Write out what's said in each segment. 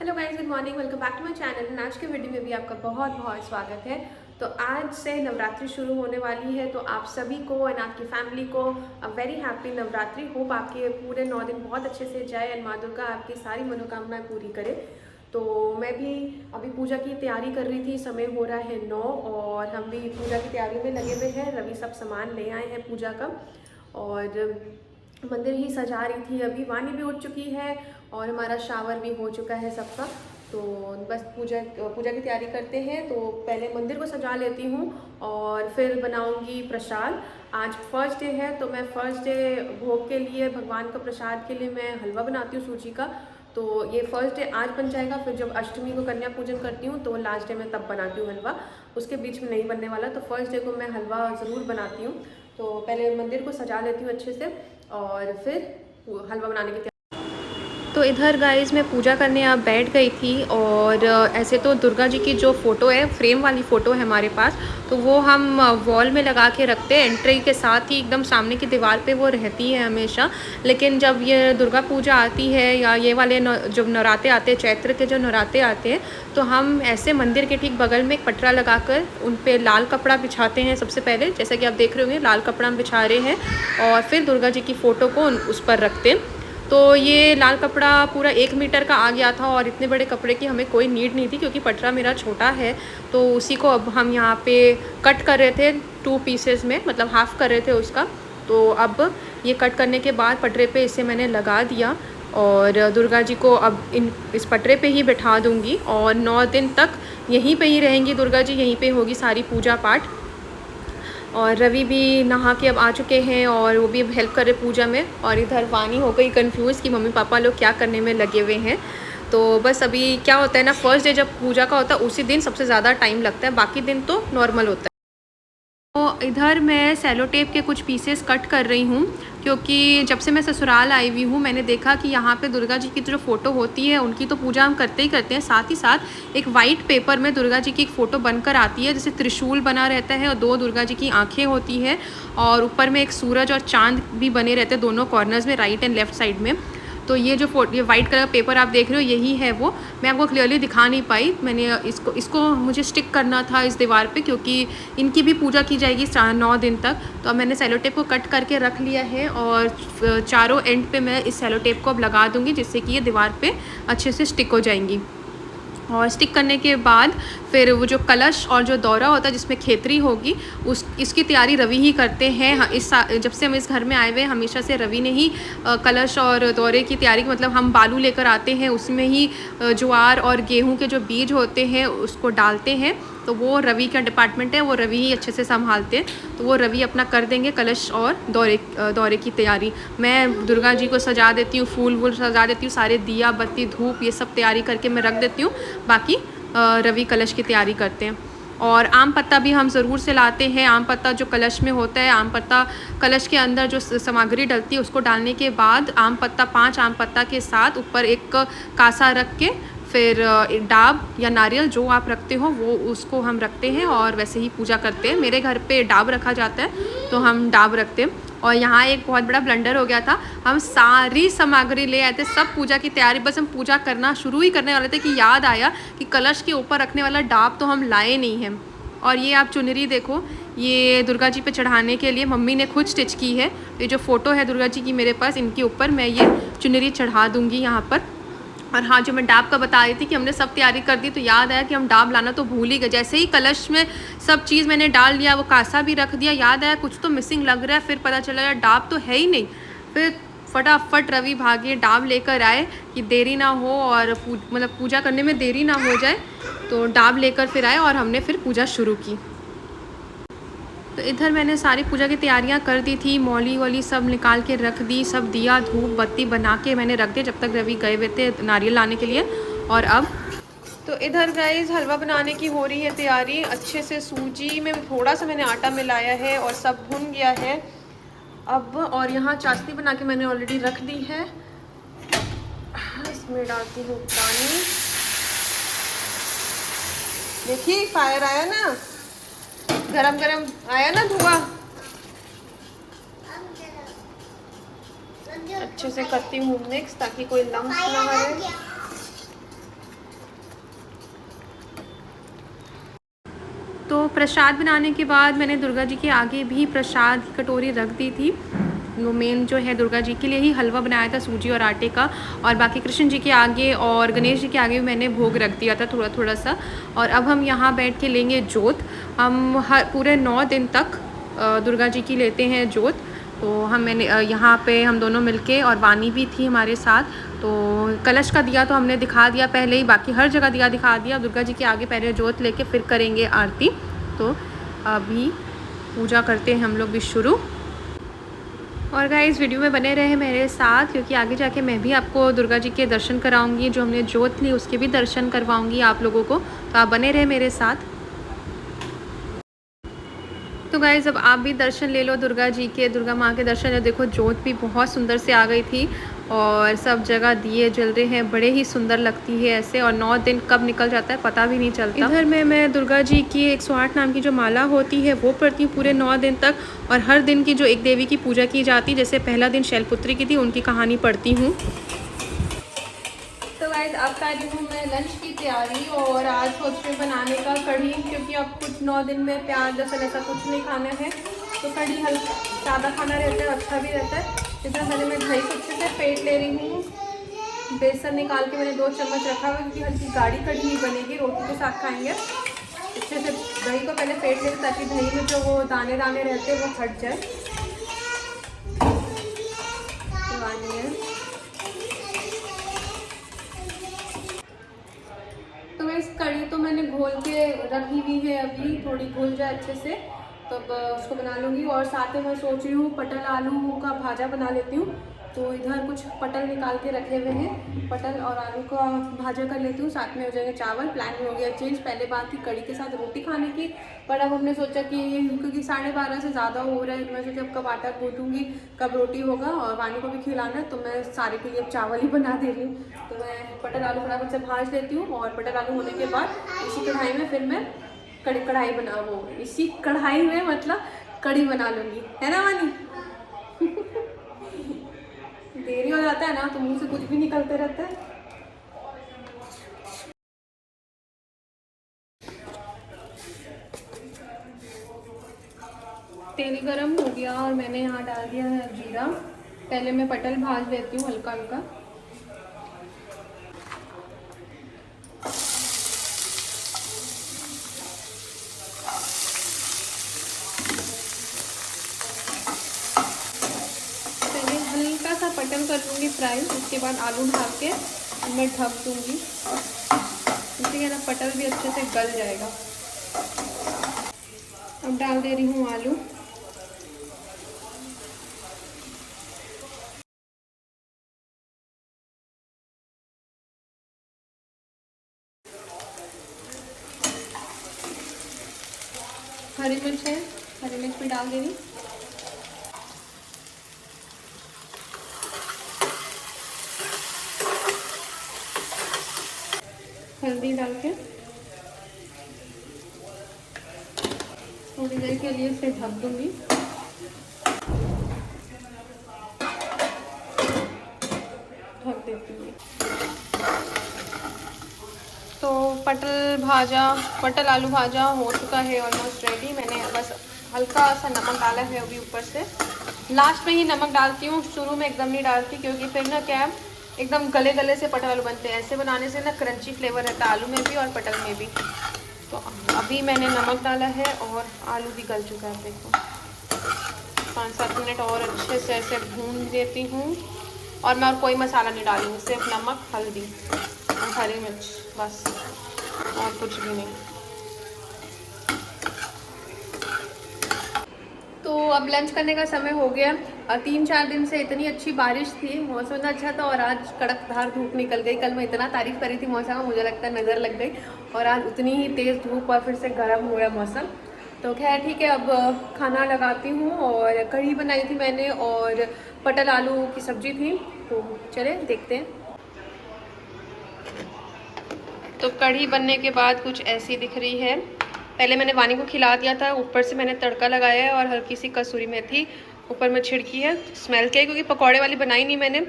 Hello guys, good morning. Welcome back to my channel. आज के video में भी आपका बहुत बहुत स्वागत है। तो आज से नवरात्रि शुरू होने वाली है, तो आप सभी को और आपकी फैमिली को a very happy Navratri. Hope आपके पूरे 9 दिन बहुत अच्छे से जाए एंड माँ दुर्गा आपकी सारी मनोकामनाएं पूरी करे। तो मैं भी अभी पूजा की तैयारी कर रही थी। समय हो रहा है 9 और हम भी पूजा की तैयारी में लगे हुए हैं। रवि सब सामान ले आए हैं पूजा का और मंदिर ही सजा रही थी। अभी वाणी भी उठ चुकी है और हमारा शावर भी हो चुका है सबका। तो बस पूजा की तैयारी करते हैं। तो पहले मंदिर को सजा लेती हूँ और फिर बनाऊँगी प्रसाद। आज फर्स्ट डे है, तो मैं फर्स्ट डे भोग के लिए, भगवान का प्रसाद के लिए मैं हलवा बनाती हूँ सूजी का। तो ये फर्स्ट डे आज बन जाएगा। फिर जब अष्टमी को कन्या पूजन करती हूँ तो लास्ट डे मैं तब बनाती हूँ हलवा, उसके बीच में नहीं बनने वाला। तो फर्स्ट डे को मैं हलवा ज़रूर बनाती हूँ। तो पहले मंदिर को सजा लेती हूँ अच्छे से और फिर हलवा बनाने की। तो इधर गाइस मैं पूजा करने आप बैठ गई थी और ऐसे तो दुर्गा जी की जो फ़ोटो है, फ्रेम वाली फ़ोटो है हमारे पास, तो वो हम वॉल में लगा के रखते हैं। एंट्री के साथ ही एकदम सामने की दीवार पे वो रहती है हमेशा। लेकिन जब ये दुर्गा पूजा आती है या ये वाले जब नवरात्रे आते हैं, चैत्र के जो नवरात्रे आते हैं, तो हम ऐसे मंदिर के ठीक बगल में एक पटरा लगाकर उन पे लाल कपड़ा बिछाते हैं। सबसे पहले जैसा कि आप देख रहे होंगे, लाल कपड़ा हम बिछा रहे हैं और फिर दुर्गा जी की फ़ोटो को उस पर रखते हैं। तो ये लाल कपड़ा पूरा 1 मीटर का आ गया था और इतने बड़े कपड़े की हमें कोई नीड नहीं थी, क्योंकि पटरा मेरा छोटा है। तो उसी को अब हम यहाँ पे कट कर रहे थे 2 पीसेस में, मतलब हाफ़ कर रहे थे उसका। तो अब ये कट करने के बाद पटरे पे इसे मैंने लगा दिया और दुर्गा जी को अब इस पटरे पे ही बिठा दूँगी और 9 दिन तक यहीं पे ही रहेंगी दुर्गा जी, यहीं पे होगी सारी पूजा पाठ। और रवि भी नहा के अब आ चुके हैं और वो भी अब हेल्प कर रहे पूजा में। और इधर वाणी हो गई कंफ्यूज़ कि मम्मी पापा लोग क्या करने में लगे हुए हैं। तो बस अभी क्या होता है ना, फर्स्ट डे जब पूजा का होता है उसी दिन सबसे ज़्यादा टाइम लगता है, बाकी दिन तो नॉर्मल होता है। तो इधर मैं सेलो टेप के कुछ पीसेस कट कर रही हूँ, क्योंकि जब से मैं ससुराल आई हुई हूँ मैंने देखा कि यहाँ पे दुर्गा जी की जो फ़ोटो होती है उनकी तो पूजा हम करते ही करते हैं, साथ ही साथ एक वाइट पेपर में दुर्गा जी की एक फ़ोटो बनकर आती है, जैसे त्रिशूल बना रहता है और 2 दुर्गा जी की आँखें होती है और ऊपर में एक सूरज और चाँद भी बने रहते हैं दोनों कॉर्नर्स में, राइट एंड लेफ़्ट साइड में। तो ये जो ये वाइट कलर का पेपर आप देख रहे हो यही है वो। मैं आपको क्लियरली दिखा नहीं पाई, मैंने इसको मुझे स्टिक करना था इस दीवार पे, क्योंकि इनकी भी पूजा की जाएगी 9 दिन तक। तो अब मैंने सेलो टेप को कट करके रख लिया है और चारों एंड पे मैं इस सेलो टेप को अब लगा दूँगी, जिससे कि ये दीवार पे अच्छे से स्टिक हो जाएंगी। और स्टिक करने के बाद फिर वो जो कलश और जो दौरा होता है जिसमें खेतरी होगी, इसकी तैयारी रवि ही करते हैं। जब से हम इस घर में आए हुए हमेशा से रवि ने ही कलश और दौरे की तैयारी, मतलब हम बालू लेकर आते हैं, उसमें ही ज्वार और गेहूं के जो बीज होते हैं उसको डालते हैं। तो वो रवि का डिपार्टमेंट है, वो रवि ही अच्छे से संभालते हैं। तो वो रवि अपना कर देंगे कलश और दौरे की तैयारी। मैं दुर्गा जी को सजा देती हूँ, फूल वूल सजा देती हूँ, सारे दिया बत्ती धूप ये सब तैयारी करके मैं रख देती हूँ। बाकी रवि कलश की तैयारी करते हैं। और आम पत्ता भी हम ज़रूर से लाते हैं। आम पत्ता जो कलश में होता है, आम पत्ता कलश के अंदर जो सामग्री डलती है उसको डालने के बाद आम पत्ता, 5 आम पत्ता के साथ ऊपर एक कासा रख के फिर डाब या नारियल जो आप रखते हो वो उसको हम रखते हैं और वैसे ही पूजा करते हैं। मेरे घर पे डाब रखा जाता है तो हम डाब रखते हैं। और यहाँ एक बहुत बड़ा ब्लंडर हो गया था, हम सारी सामग्री ले आए थे, सब पूजा की तैयारी, बस हम पूजा करना शुरू ही करने वाले थे कि याद आया कि कलश के ऊपर रखने वाला डाब तो हम लाए नहीं हैं। और ये आप चुनरी देखो, ये दुर्गा जी पे चढ़ाने के लिए मम्मी ने खुद स्टिच की है। ये जो फ़ोटो है दुर्गा जी की मेरे पास, इनके ऊपर मैं ये चुनरी चढ़ा दूँगी यहाँ पर। और हाँ, जो मैं डाब का बता रही थी कि हमने सब तैयारी कर दी, तो याद आया कि हम डाब लाना तो भूल ही गए। जैसे ही कलश में सब चीज़ मैंने डाल दिया, वो कासा भी रख दिया, याद आया कुछ तो मिसिंग लग रहा है, फिर पता चला यार डाब तो है ही नहीं। फिर फटाफट रवि भागे डाब लेकर आए कि देरी ना हो और मतलब पूजा करने में देरी ना हो जाए। तो डाब लेकर फिर आए और हमने फिर पूजा शुरू की। तो इधर मैंने सारी पूजा की तैयारियां कर दी थी, मौली वौली सब निकाल के रख दी, सब दिया धूप बत्ती बना के मैंने रख दिया जब तक रवि गए हुए थे नारियल लाने के लिए। और अब तो इधर गाइस हलवा बनाने की हो रही है तैयारी अच्छे से। सूजी में थोड़ा सा मैंने आटा मिलाया है और सब भुन गया है अब। और यहाँ चाशनी बना के मैंने ऑलरेडी रख दी है, इसमें डालती हूँ पानी। देखिए फायर आया ना, गरम गरम आया ना धुआं। अच्छे से करती हूँ मिक्स ताकि कोई लम्स ना रहे। प्रसाद बनाने के बाद मैंने दुर्गा जी के आगे भी प्रसाद की कटोरी रख दी थी। वो मेन जो है दुर्गा जी के लिए ही हलवा बनाया था सूजी और आटे का, और बाकी कृष्ण जी के आगे और गणेश जी के आगे भी मैंने भोग रख दिया था थोड़ा थोड़ा सा। और अब हम यहाँ बैठ के लेंगे जोत। हम हर पूरे 9 दिन तक दुर्गा जी की लेते हैं जोत। तो मैंने यहाँ पे हम दोनों मिलके, और वानी भी थी हमारे साथ, तो कलश का दिया तो हमने दिखा दिया पहले ही, बाकी हर जगह दिया दिखा दिया। दुर्गा जी के आगे पहले जोत लेके फिर करेंगे आरती। तो अभी पूजा करते हैं हम लोग भी शुरू। और गाइस वीडियो में बने रहे मेरे साथ, क्योंकि आगे जाके मैं भी आपको दुर्गा जी के दर्शन कराऊंगी, जो हमने जोत ली उसके भी दर्शन करवाऊंगी आप लोगों को। तो आप बने रहे मेरे साथ। तो गाइस अब आप भी दर्शन ले लो दुर्गा जी के, दुर्गा माँ के दर्शन है। देखो जोत भी बहुत सुंदर से आ गई थी, और सब जगह दिए जल रहे हैं, बड़े ही सुंदर लगती है ऐसे। और 9 दिन कब निकल जाता है पता भी नहीं चलता। इधर में मैं दुर्गा जी की 108 नाम की जो माला होती है वो पढ़ती हूँ पूरे 9 दिन तक। और हर दिन की जो एक देवी की पूजा की जाती है, जैसे पहला दिन शैलपुत्री की थी, उनकी कहानी पढ़ती हूँ। तो गाइस अब कर रही हूँ मैं लंच की तैयारी, और आज सोच रही हूँ बनाने का कढ़ी, क्योंकि अब कुछ 9 दिन में प्याज लहसुन ऐसा कुछ नहीं खाना है, तो कढ़ी हल्का ज़्यादा खाना रहता है, अच्छा भी रहता है। इतना पहले मैं दही को अच्छे से फेंट ले रही हूँ। बेसन निकाल के मैंने 2 चम्मच रखा हुआ, क्योंकि हल्की गाढ़ी कढ़ी नहीं बनेगी, रोटी के साथ खाएंगे। अच्छे से दही को पहले फेंट लेते, ताकि दही में जो वो दाने दाने रहते हैं वो हट जाए। तो इस कढ़ी तो मैंने घोल के रखी हुई है, अभी थोड़ी घुल जाए अच्छे से तब उसको बना लूँगी। और साथ में मैं सोच रही हूँ पटल आलू का भाजा बना लेती हूँ। तो इधर कुछ पटल निकाल के रखे हुए हैं, पटल और आलू का भाजा कर लेती हूँ, साथ में हो जाएगा चावल। प्लान हो गया चेंज, पहले बात थी कढ़ी के साथ रोटी खाने की, पर अब हमने सोचा कि क्योंकि 12:30 से ज़्यादा हो रहा है, तो मैं सोचा अब कब आटा गूँथूँगी कब रोटी होगा, और वानी को भी खिलाना है, तो मैं सारे के लिए अब चावल ही बना दे रही हूँ। तो मैं पटल आलू फटाफट से भाज लेती हूँ, और पटल आलू होने के बाद इसी कढ़ाई में फिर मैं इसी कढ़ाई में मतलब कढ़ी बना लूँगी, है ना वानी? देरी हो जाता है ना, तो मुंह से कुछ भी निकलते रहता है। तेल गरम हो गया, और मैंने यहाँ डाल दिया है जीरा। पहले मैं पटल भाज लेती हूँ हल्का हल्का। हल्का सा पटल कर लूँगी फ्राई, उसके बाद आलू ढाल के मैं ढक दूँगी, ठीक है ना, पटल भी अच्छे से गल जाएगा। अब डाल दे रही हूँ आलू। हरी मिर्च है, हरी मिर्च भी डाल दे रही। हल्दी डाल के थोड़ी देर के लिए इसे ढक दूँगी। ढक देती हूँ। तो पटल आलू भाजा हो चुका है ऑलमोस्ट रेडी। मैंने बस हल्का सा नमक डाला है अभी ऊपर से, लास्ट में ही नमक डालती हूँ, शुरू में एकदम नहीं डालती, क्योंकि फिर ना क्या है एकदम गले गले से पटल आलू बनते हैं। ऐसे बनाने से ना क्रंची फ्लेवर रहता है आलू में भी और पटल में भी। तो अभी मैंने नमक डाला है और आलू भी गल चुका है। देखो 5-7 मिनट और अच्छे से ऐसे भून देती हूँ, और मैं और कोई मसाला नहीं डालूँगी, सिर्फ नमक, हल्दी और हरी मिर्च, बस, और कुछ भी नहीं। तो अब लंच करने का समय हो गया। 3-4 दिन से इतनी अच्छी बारिश थी, मौसम इतना अच्छा था, और आज कड़कदार धूप निकल गई। कल मैं इतना तारीफ़ करी थी मौसम का, मुझे लगता है नज़र लग गई, और आज उतनी ही तेज़ धूप और फिर से गर्म हो गया मौसम। तो खैर ठीक है, अब खाना लगाती हूँ। और कढ़ी बनाई थी मैंने, और पटल आलू की सब्ज़ी थी, तो चले देखते हैं। तो कढ़ी बनने के बाद कुछ ऐसी दिख रही है। पहले मैंने वानी को खिला दिया था, ऊपर से मैंने तड़का लगाया है, और हल्की सी कसूरी मेथी ऊपर में छिड़की है स्मेल के, क्योंकि पकौड़े वाली बनाई नहीं मैंने,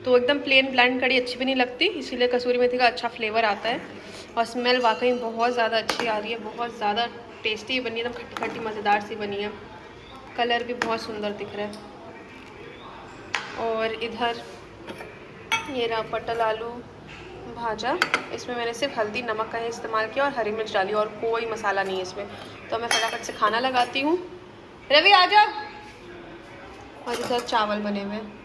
तो एकदम प्लेन ब्लैंड कढ़ी अच्छी भी नहीं लगती, इसीलिए कसूरी मेथी का अच्छा फ्लेवर आता है। और स्मेल वाकई बहुत ज़्यादा अच्छी आ रही है, बहुत ज़्यादा टेस्टी बनी है, एकदम खट्टी खट्टी मज़ेदार सी बनी है। कलर भी बहुत सुंदर दिख रहा है। और इधर ये रहा पटल आलू भाजा। इसमें मैंने सिर्फ हल्दी नमक का ही इस्तेमाल किया और हरी मिर्च डाली और कोई मसाला नहीं है इसमें। तो मैं फटाफट से खाना लगाती हूँ। रवि आ जा। और इधर चावल बने हुए हैं।